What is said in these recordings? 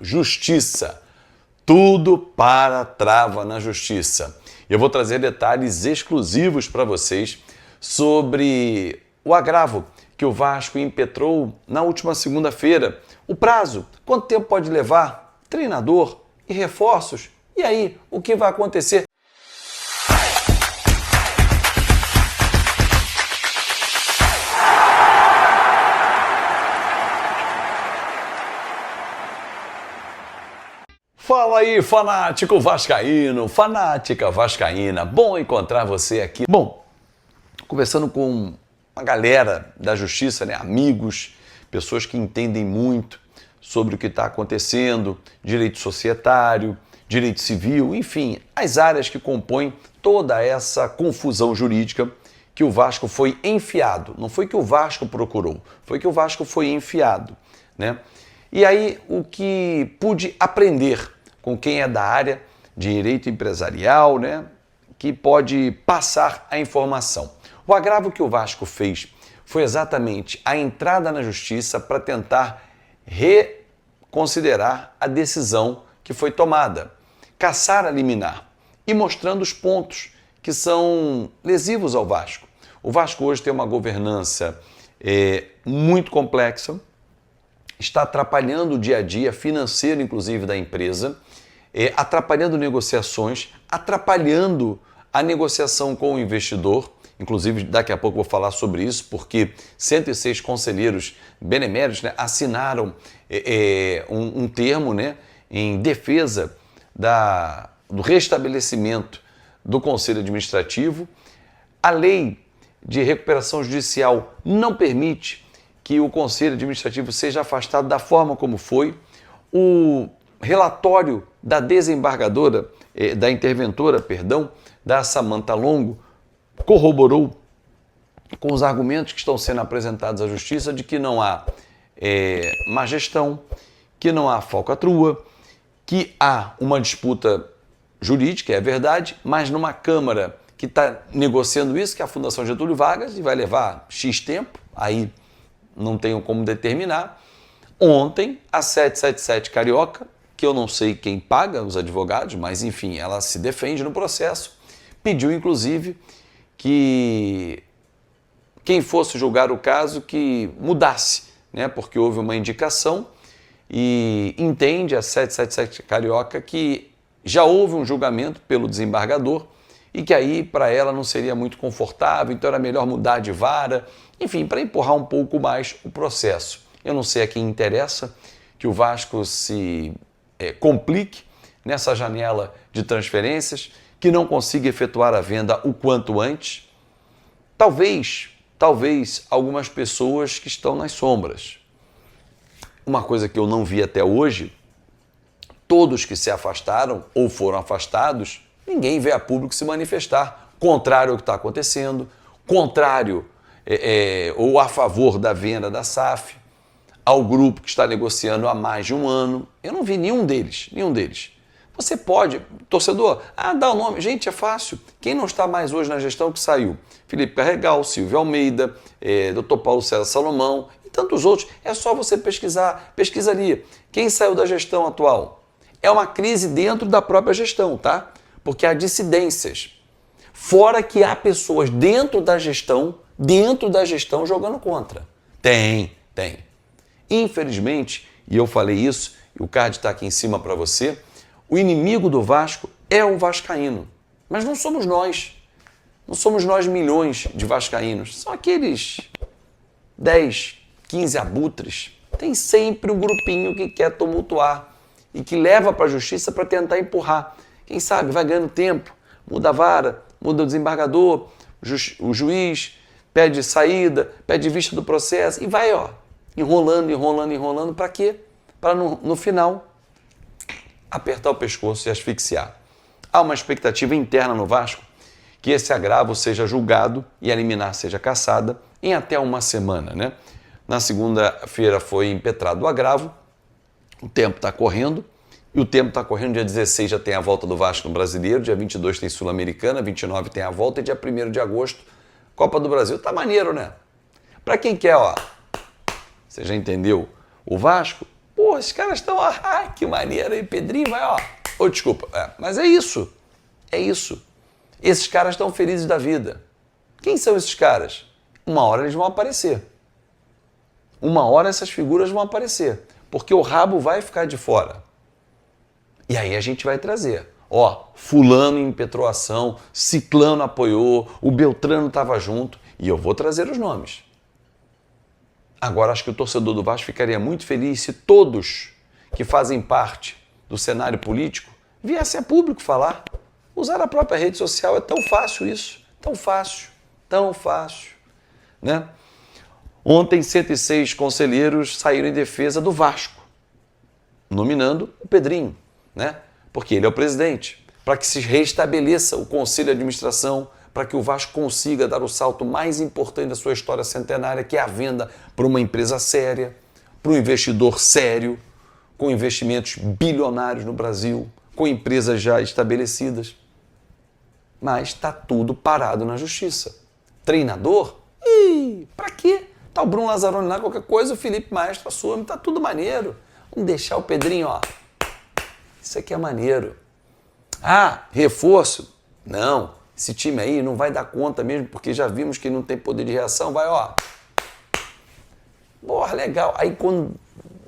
Justiça. Tudo para trava na justiça. Eu vou trazer detalhes exclusivos para vocês sobre o agravo que o Vasco impetrou na última segunda-feira. O prazo, quanto tempo pode levar, treinador e reforços. E aí, o que vai acontecer? Fala aí, fanático vascaíno, fanática vascaína, bom encontrar você aqui. Bom, conversando com uma galera da justiça, né, amigos, pessoas que entendem muito sobre o que está acontecendo, direito societário, direito civil, enfim, as áreas que compõem toda essa confusão jurídica que o Vasco foi enfiado. Não foi que o Vasco procurou, foi que o Vasco foi enfiado, né? E aí, o que pude aprender com quem é da área de direito empresarial, né, que pode passar a informação. O agravo que o Vasco fez foi exatamente a entrada na justiça para tentar reconsiderar a decisão que foi tomada, cassar a liminar e mostrando os pontos que são lesivos ao Vasco. O Vasco hoje tem uma governança muito complexa, está atrapalhando o dia a dia financeiro, inclusive, da empresa, atrapalhando negociações, atrapalhando a negociação com o investidor. Inclusive, daqui a pouco eu vou falar sobre isso, porque 106 conselheiros beneméritos, né, assinaram um termo, né, em defesa do restabelecimento do Conselho Administrativo. A lei de recuperação judicial não permite que o Conselho Administrativo seja afastado da forma como foi. O relatório da desembargadora, da interventora, da Samantha Longo, corroborou com os argumentos que estão sendo apresentados à Justiça de que não há má gestão, que não há falcatrua, que há uma disputa jurídica, é verdade, mas numa Câmara que está negociando isso, que é a Fundação Getúlio Vargas, e vai levar X tempo, aí não tenho como determinar. Ontem, a 777 Carioca, que eu não sei quem paga os advogados, mas enfim, ela se defende no processo, pediu inclusive que quem fosse julgar o caso que mudasse, né? Porque houve uma indicação e entende a 777 Carioca que já houve um julgamento pelo desembargador e que aí para ela não seria muito confortável, então era melhor mudar de vara, enfim, para empurrar um pouco mais o processo. Eu não sei a quem interessa que o Vasco se complique nessa janela de transferências, que não consiga efetuar a venda o quanto antes. Talvez algumas pessoas que estão nas sombras. Uma coisa que eu não vi até hoje, todos que se afastaram ou foram afastados, ninguém vê a público se manifestar, contrário ao que está acontecendo, contrário ou a favor da venda da SAF, ao grupo que está negociando há mais de um ano. Eu não vi nenhum deles. Você pode, torcedor, dá o nome. Gente, é fácil. Quem não está mais hoje na gestão que saiu? Felipe Carregal, Silvio Almeida, Dr. Paulo César Salomão e tantos outros. É só você pesquisar. Pesquisa ali. Quem saiu da gestão atual? É uma crise dentro da própria gestão, tá? Porque há dissidências. Fora que há pessoas dentro da gestão jogando contra. Tem. Infelizmente, e eu falei isso, e o card está aqui em cima para você, o inimigo do Vasco é o vascaíno. Mas não somos nós. Não somos nós milhões de vascaínos. São aqueles 10, 15 abutres. Tem sempre um grupinho que quer tumultuar e que leva para a justiça para tentar empurrar. Quem sabe vai ganhando tempo, muda a vara, muda o desembargador, o juiz pede saída, pede vista do processo e vai, enrolando, para quê? Para no final apertar o pescoço e asfixiar. Há uma expectativa interna no Vasco que esse agravo seja julgado e a liminar seja cassada em até uma semana, né? Na segunda-feira foi impetrado o agravo, o tempo está correndo, e o tempo está correndo, dia 16 já tem a volta do Vasco no Brasileiro, dia 22 tem Sul-Americana, 29 tem a volta e dia 1º de agosto, Copa do Brasil. Tá maneiro, né? Para quem quer, você já entendeu? O Vasco Pô, esses caras estão, que maneiro aí, Pedrinho, vai, ó. Ô, desculpa, mas é isso. É isso. Esses caras estão felizes da vida. Quem são esses caras? Uma hora eles vão aparecer. Uma hora essas figuras vão aparecer. Porque o rabo vai ficar de fora. E aí a gente vai trazer. Ó, fulano impetrou a ação, ciclano apoiou, o Beltrano estava junto. E eu vou trazer os nomes. Agora, acho que o torcedor do Vasco ficaria muito feliz se todos que fazem parte do cenário político viessem a público falar. Usar a própria rede social é tão fácil isso. Tão fácil. Tão fácil. Né? Ontem, 106 conselheiros saíram em defesa do Vasco, nominando o Pedrinho, né? Porque ele é o presidente, para que se restabeleça o conselho de administração, para que o Vasco consiga dar o salto mais importante da sua história centenária, que é a venda para uma empresa séria, para um investidor sério, com investimentos bilionários no Brasil, com empresas já estabelecidas. Mas está tudo parado na justiça. Treinador? Para quê? Tá o Bruno Lazzaroni lá, qualquer coisa, o Felipe Maestro assume, tá tudo maneiro. Vamos deixar o Pedrinho, ó. Isso aqui é maneiro. Reforço? Não. Esse time aí não vai dar conta mesmo, porque já vimos que não tem poder de reação. Vai, ó. Porra, legal. Aí quando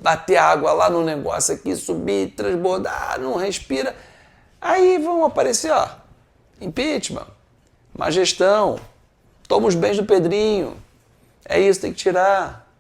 bater água lá no negócio aqui, subir, transbordar, não respira. Aí vão aparecer, ó. Impeachment. Má gestão. Toma os bens do Pedrinho. É isso, tem que tirar.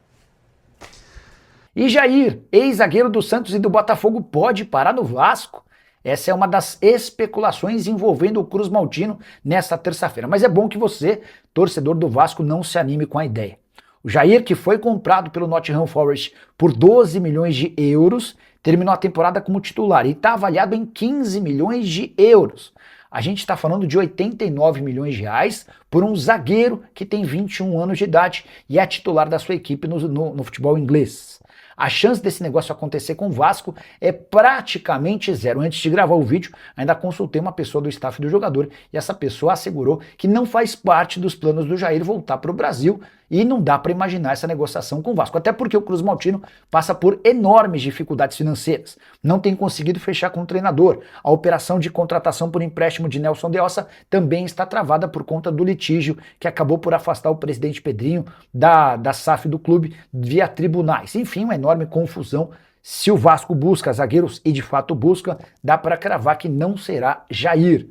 E Jair, ex-zagueiro do Santos e do Botafogo, pode parar no Vasco? Essa é uma das especulações envolvendo o Cruz Maltino nesta terça-feira. Mas é bom que você, torcedor do Vasco, não se anime com a ideia. O Jair, que foi comprado pelo Nottingham Forest por 12 milhões de euros, terminou a temporada como titular e está avaliado em 15 milhões de euros. A gente está falando de 89 milhões de reais por um zagueiro que tem 21 anos de idade e é titular da sua equipe no futebol inglês. A chance desse negócio acontecer com o Vasco é praticamente zero. Antes de gravar o vídeo, ainda consultei uma pessoa do staff do jogador e essa pessoa assegurou que não faz parte dos planos do Jair voltar para o Brasil e não dá para imaginar essa negociação com o Vasco. Até porque o Cruz Maltino passa por enormes dificuldades financeiras. Não tem conseguido fechar com o treinador. A operação de contratação por empréstimo de Nelson de Ossa também está travada por conta do litígio que acabou por afastar o presidente Pedrinho da SAF do clube via tribunais. Enfim, uma enorme confusão. Se o Vasco busca zagueiros, e de fato busca, dá para cravar que não será Jair.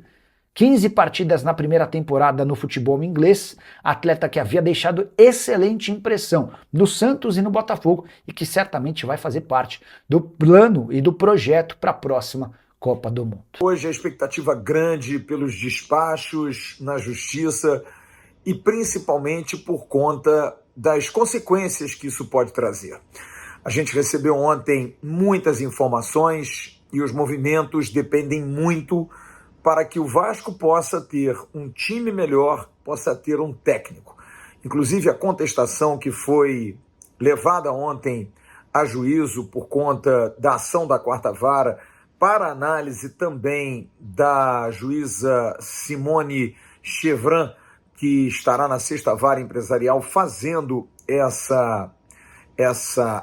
15 partidas na primeira temporada no futebol inglês, atleta que havia deixado excelente impressão no Santos e no Botafogo e que certamente vai fazer parte do plano e do projeto para a próxima Copa do Mundo. Hoje a expectativa grande pelos despachos na justiça e principalmente por conta das consequências que isso pode trazer. A gente recebeu ontem muitas informações e os movimentos dependem muito para que o Vasco possa ter um time melhor, possa ter um técnico. Inclusive a contestação que foi levada ontem a juízo por conta da ação da quarta vara, para análise também da juíza Simone Chevran, que estará na sexta vara empresarial fazendo essa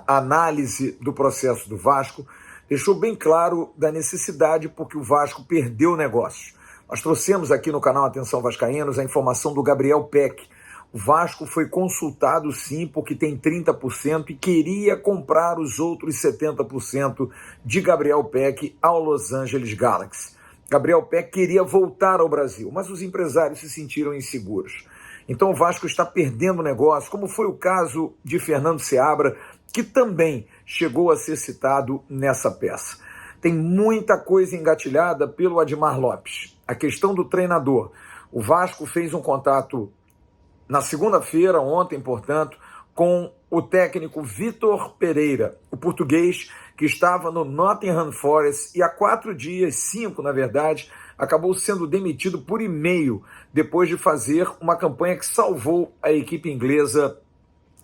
análise do processo do Vasco, deixou bem claro da necessidade porque o Vasco perdeu o negócio. Nós trouxemos aqui no canal Atenção Vascaínos a informação do Gabriel Peck. O Vasco foi consultado sim porque tem 30% e queria comprar os outros 70% de Gabriel Peck ao Los Angeles Galaxy. Gabriel Peck queria voltar ao Brasil, mas os empresários se sentiram inseguros. Então o Vasco está perdendo o negócio, como foi o caso de Fernando Seabra, que também chegou a ser citado nessa peça. Tem muita coisa engatilhada pelo Admar Lopes. A questão do treinador. O Vasco fez um contato na segunda-feira, ontem, portanto, com o técnico Vitor Pereira, o português que estava no Nottingham Forest e há 4 dias, 5 na verdade, acabou sendo demitido por e-mail depois de fazer uma campanha que salvou a equipe inglesa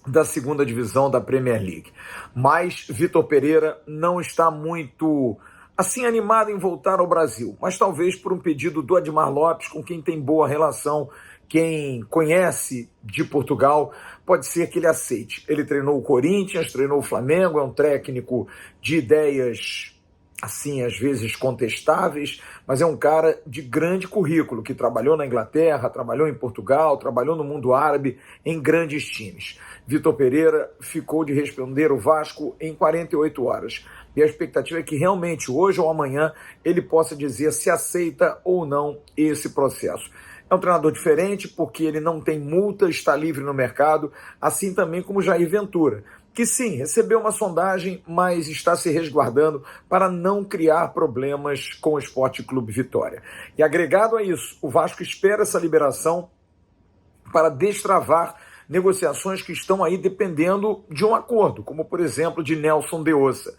da segunda divisão da Premier League. Mas Vitor Pereira não está muito assim animado em voltar ao Brasil, mas talvez por um pedido do Admar Lopes, com quem tem boa relação, quem conhece de Portugal, pode ser que ele aceite. Ele treinou o Corinthians, treinou o Flamengo, é um técnico de ideias, assim, às vezes contestáveis, mas é um cara de grande currículo, que trabalhou na Inglaterra, trabalhou em Portugal, trabalhou no mundo árabe, em grandes times. Vitor Pereira ficou de responder o Vasco em 48 horas. E a expectativa é que realmente, hoje ou amanhã, ele possa dizer se aceita ou não esse processo. É um treinador diferente porque ele não tem multa, está livre no mercado, assim também como Jair Ventura, que sim, recebeu uma sondagem, mas está se resguardando para não criar problemas com o Sport Clube Vitória. E agregado a isso, o Vasco espera essa liberação para destravar negociações que estão aí dependendo de um acordo, como por exemplo de Nelson de Ossa.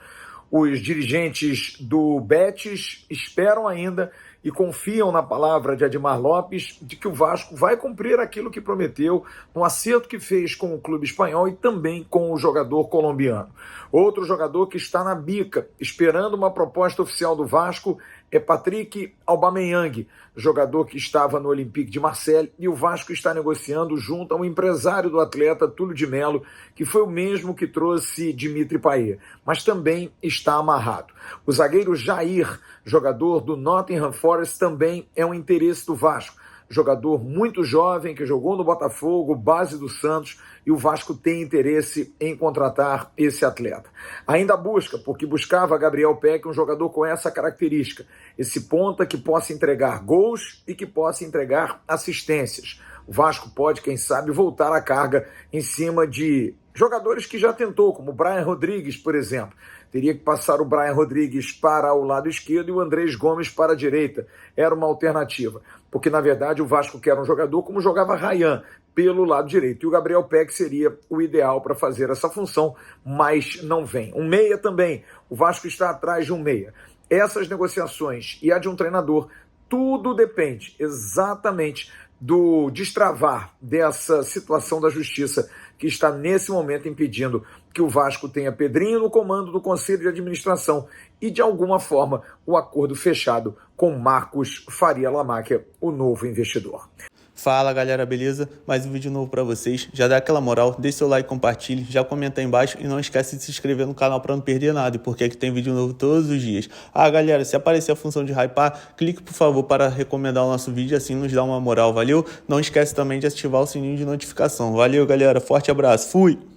Os dirigentes do Betis esperam ainda e confiam na palavra de Admar Lopes de que o Vasco vai cumprir aquilo que prometeu no acerto que fez com o clube espanhol e também com o jogador colombiano. Outro jogador que está na bica, esperando uma proposta oficial do Vasco, é Patrick Aubameyang, jogador que estava no Olympique de Marseille, e o Vasco está negociando junto ao empresário do atleta, Túlio de Mello, que foi o mesmo que trouxe Dimitri Payet, mas também está amarrado. O zagueiro Jair, jogador do Nottingham Forest, também é um interesse do Vasco. Jogador muito jovem, que jogou no Botafogo, base do Santos, e o Vasco tem interesse em contratar esse atleta. Ainda busca, porque buscava Gabriel Peck, um jogador com essa característica, esse ponta que possa entregar gols e que possa entregar assistências. O Vasco pode, quem sabe, voltar a carga em cima de jogadores que já tentou, como o Brian Rodrigues, por exemplo. Teria que passar o Brian Rodrigues para o lado esquerdo e o Andrés Gomes para a direita. Era uma alternativa, porque na verdade o Vasco quer um jogador como jogava Ryan, pelo lado direito. E o Gabriel Peck seria o ideal para fazer essa função, mas não vem. Um meia também. O Vasco está atrás de um meia. Essas negociações e a de um treinador, tudo depende exatamente do destravar dessa situação da justiça que está nesse momento impedindo que o Vasco tenha Pedrinho no comando do Conselho de Administração e, de alguma forma, o acordo fechado com Marcos Faria Lamáquia, o novo investidor. Fala galera, beleza? Mais um vídeo novo pra vocês. Já dá aquela moral, deixa seu like, compartilhe, já comenta aí embaixo e não esquece de se inscrever no canal pra não perder nada, porque aqui tem vídeo novo todos os dias. Ah galera, se aparecer a função de hypar, clique por favor para recomendar o nosso vídeo, assim nos dá uma moral, valeu? Não esquece também de ativar o sininho de notificação. Valeu galera, forte abraço, fui!